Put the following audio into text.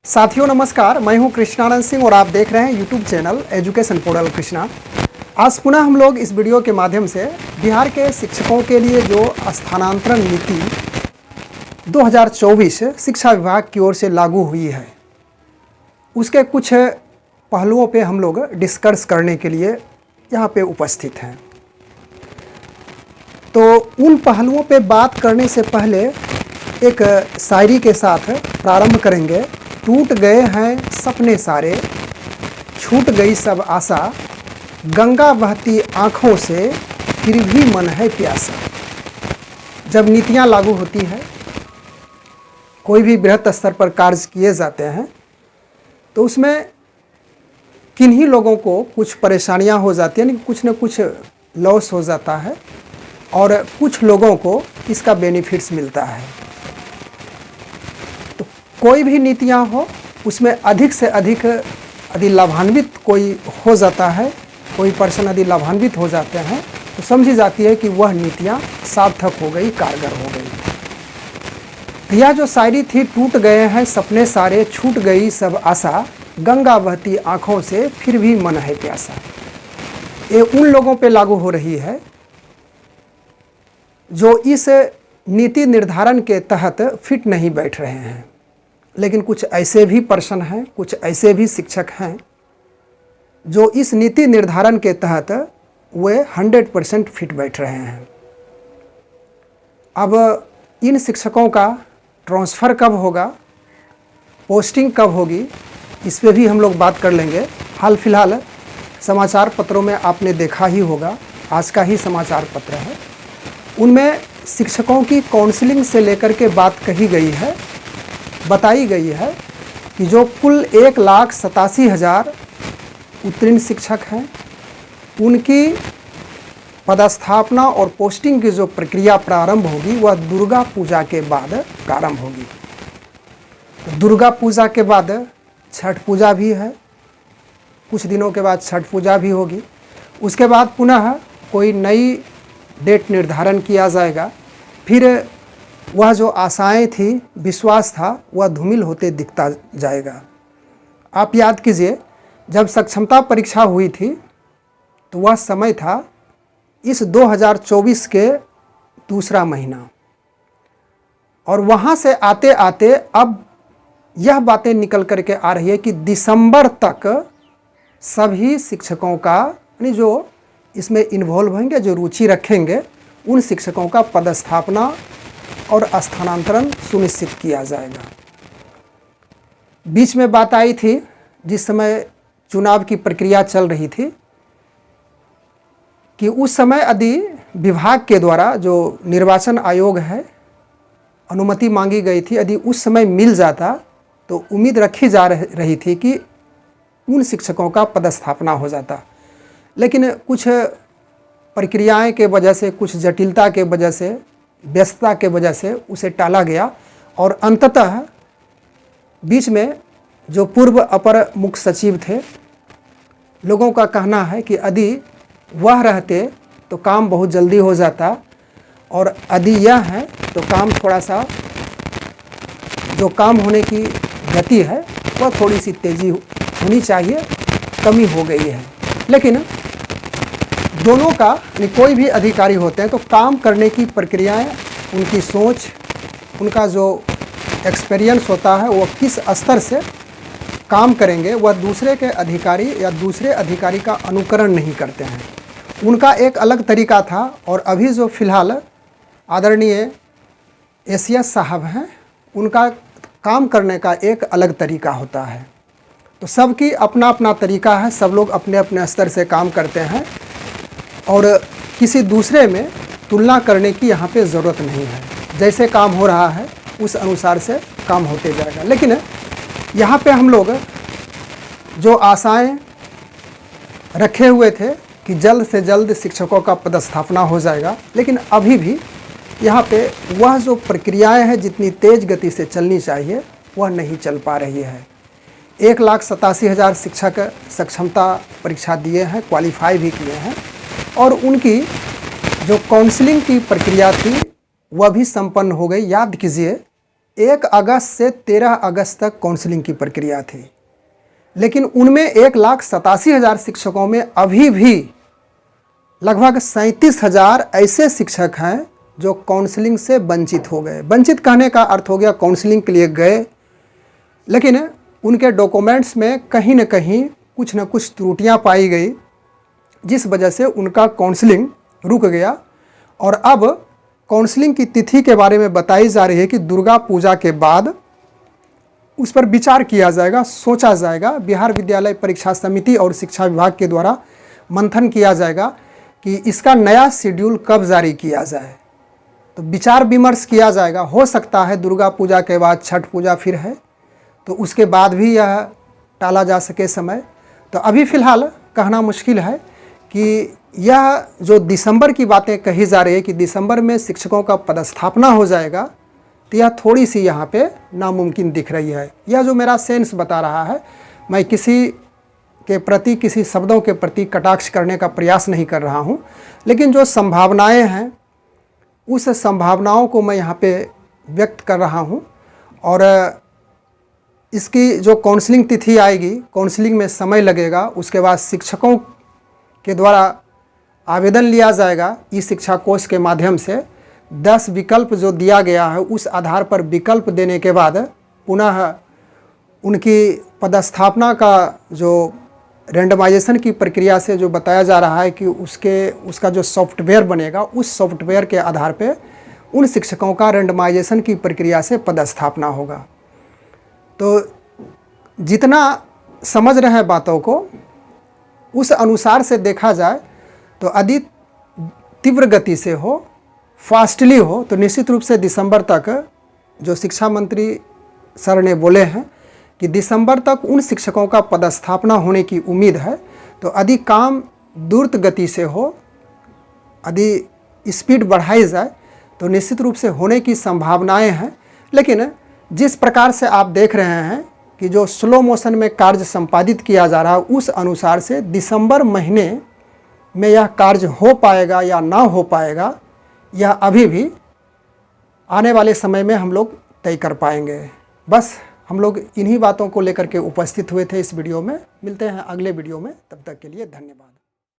साथियों नमस्कार, मैं हूं कृष्णानंद सिंह और आप देख रहे हैं YouTube channel education portal Krishna. आज पुनः हम लोग इस वीडियो के माध्यम से बिहार के शिक्षकों के लिए जो स्थानांतरण नीति 2024 शिक्षा विभाग की ओर से लागू हुई है उसके कुछ पहलुओं पे हम लोग डिस्कस करने के लिए यहाँ पे उपस्थित हैं। तो उन पहलुओं पे बात करने से पहले एक शायरी के साथ प्रारंभ करेंगे। टूट गए हैं सपने सारे, छूट गई सब आशा, गंगा बहती आँखों से फिर भी मन है प्यासा। जब नीतियाँ लागू होती है, कोई भी बृहत स्तर पर कार्य किए जाते हैं, तो उसमें किन्हीं लोगों को कुछ परेशानियाँ हो जाती हैं, कुछ न कुछ लॉस हो जाता है और कुछ लोगों को इसका बेनिफिट्स मिलता है। कोई भी नीतियाँ हो उसमें अधिक से अधिक यदि लाभान्वित कोई हो जाता है, कोई पर्सन यदि लाभान्वित हो जाते हैं तो समझी जाती है कि वह नीतियाँ सार्थक हो गई, कारगर हो गई। यह जो शायरी थी, टूट गए हैं सपने सारे, छूट गई सब आशा, गंगा बहती आँखों से फिर भी मन है प्यासा, ये उन लोगों पे लागू हो रही है जो इस नीति निर्धारण के तहत फिट नहीं बैठ रहे हैं। लेकिन कुछ ऐसे भी पर्सन हैं, कुछ ऐसे भी शिक्षक हैं जो इस नीति निर्धारण के तहत वे 100% फिट बैठ रहे हैं। अब इन शिक्षकों का ट्रांसफ़र कब होगा, पोस्टिंग कब होगी, इस पे भी हम लोग बात कर लेंगे। हाल फिलहाल समाचार पत्रों में आपने देखा ही होगा, आज का ही समाचार पत्र है, उनमें शिक्षकों की काउंसलिंग से लेकर के बात कही गई है, बताई गई है कि जो कुल 1,87,000 उत्तीर्ण शिक्षक हैं, उनकी पदस्थापना और पोस्टिंग की जो प्रक्रिया प्रारंभ होगी वह दुर्गा पूजा के बाद प्रारंभ होगी। तो दुर्गा पूजा के बाद छठ पूजा भी है, कुछ दिनों के बाद छठ पूजा भी होगी। उसके बाद पुनः कोई नई डेट निर्धारण किया जाएगा। फिर वह जो आशाएं थी, विश्वास था, वह धूमिल होते दिखता जाएगा। आप याद कीजिए, जब सक्षमता परीक्षा हुई थी तो वह समय था इस 2024 के दूसरा महीना, और वहाँ से आते आते अब यह बातें निकल करके आ रही है कि दिसंबर तक सभी शिक्षकों का, यानी जो इसमें इन्वॉल्व होंगे, जो रुचि रखेंगे, उन शिक्षकों का पदस्थापना और स्थानांतरण सुनिश्चित किया जाएगा। बीच में बात आई थी, जिस समय चुनाव की प्रक्रिया चल रही थी, कि उस समय यदि विभाग के द्वारा जो निर्वाचन आयोग है, अनुमति मांगी गई थी, यदि उस समय मिल जाता तो उम्मीद रखी जा रही थी कि उन शिक्षकों का पदस्थापना हो जाता। लेकिन कुछ प्रक्रियाएं के वजह से, कुछ जटिलता के वजह से, व्यस्तता के वजह से उसे टाला गया, और अंततः बीच में जो पूर्व अपर मुख्य सचिव थे, लोगों का कहना है कि यदि वह रहते तो काम बहुत जल्दी हो जाता, और यदि यह है तो काम थोड़ा सा, जो काम होने की गति है वह थोड़ी सी तेज़ी होनी चाहिए, कमी हो गई है। लेकिन दोनों का, कोई भी अधिकारी होते हैं तो काम करने की प्रक्रियाएं, उनकी सोच, उनका जो एक्सपीरियंस होता है, वो किस स्तर से काम करेंगे, वह दूसरे के अधिकारी या दूसरे अधिकारी का अनुकरण नहीं करते हैं। उनका एक अलग तरीका था, और अभी जो फिलहाल आदरणीय एसीएस साहब हैं, उनका काम करने का एक अलग तरीका होता है। तो सबकी अपना अपना तरीका है, सब लोग अपने अपने स्तर से काम करते हैं और किसी दूसरे में तुलना करने की यहाँ पे ज़रूरत नहीं है। जैसे काम हो रहा है उस अनुसार से काम होते जाएगा। लेकिन यहाँ पे हम लोग जो आशाएं रखे हुए थे कि जल्द से जल्द शिक्षकों का पदस्थापना हो जाएगा, लेकिन अभी भी यहाँ पे वह जो प्रक्रियाएं हैं जितनी तेज़ गति से चलनी चाहिए वह नहीं चल पा रही है। 1,87,000 शिक्षक सक्षमता परीक्षा दिए हैं, क्वालिफाई भी किए हैं, और उनकी जो काउंसलिंग की प्रक्रिया थी वह भी संपन्न हो गई। याद कीजिए 1 अगस्त से 13 अगस्त तक काउंसलिंग की प्रक्रिया थी, लेकिन उनमें 1,87,000 शिक्षकों में अभी भी लगभग 37,000 ऐसे शिक्षक हैं जो काउंसलिंग से वंचित हो गए। वंचित कहने का अर्थ हो गया काउंसलिंग के लिए गए, लेकिन उनके डॉक्यूमेंट्स में कहीं न कहीं कुछ न कुछ त्रुटियां पाई गई, जिस वजह से उनका काउंसलिंग रुक गया। और अब काउंसलिंग की तिथि के बारे में बताई जा रही है कि दुर्गा पूजा के बाद उस पर विचार किया जाएगा, सोचा जाएगा। बिहार विद्यालय परीक्षा समिति और शिक्षा विभाग के द्वारा मंथन किया जाएगा कि इसका नया शेड्यूल कब जारी किया जाए। तो विचार विमर्श किया जाएगा। हो सकता है दुर्गा पूजा के बाद छठ पूजा फिर है, तो उसके बाद भी यह टाला जा सके समय। तो अभी फ़िलहाल कहना मुश्किल है कि यह जो दिसंबर की बातें कही जा रही है कि दिसंबर में शिक्षकों का पदस्थापना हो जाएगा, तो यह थोड़ी सी यहाँ पे नामुमकिन दिख रही है। यह जो मेरा सेंस बता रहा है, मैं किसी के प्रति, किसी शब्दों के प्रति कटाक्ष करने का प्रयास नहीं कर रहा हूँ, लेकिन जो संभावनाएं हैं उस संभावनाओं को मैं यहाँ पे व्यक्त कर रहा हूँ। और इसकी जो काउंसलिंग तिथि आएगी, काउंसलिंग में समय लगेगा, उसके बाद शिक्षकों के द्वारा आवेदन लिया जाएगा ई शिक्षा कोष के माध्यम से। 10 विकल्प जो दिया गया है उस आधार पर विकल्प देने के बाद पुनः उनकी पदस्थापना का जो रैंडमाइजेशन की प्रक्रिया से जो बताया जा रहा है कि उसका जो सॉफ्टवेयर बनेगा, उस सॉफ्टवेयर के आधार पे उन शिक्षकों का रैंडमाइजेशन की प्रक्रिया से पदस्थापना होगा। तो जितना समझ रहे हैं बातों को, उस अनुसार से देखा जाए तो यदि तीव्र गति से हो, फास्टली हो, तो निश्चित रूप से दिसंबर तक, जो शिक्षा मंत्री सर ने बोले हैं कि दिसंबर तक उन शिक्षकों का पदस्थापना होने की उम्मीद है। तो यदि काम द्रुत गति से हो, यदि स्पीड बढ़ाई जाए, तो निश्चित रूप से होने की संभावनाएं हैं। लेकिन जिस प्रकार से आप देख रहे हैं कि जो स्लो मोशन में कार्य संपादित किया जा रहा है, उस अनुसार से दिसंबर महीने में यह कार्य हो पाएगा या ना हो पाएगा, यह अभी भी आने वाले समय में हम लोग तय कर पाएंगे। बस हम लोग इन्हीं बातों को लेकर के उपस्थित हुए थे इस वीडियो में। मिलते हैं अगले वीडियो में, तब तक के लिए धन्यवाद।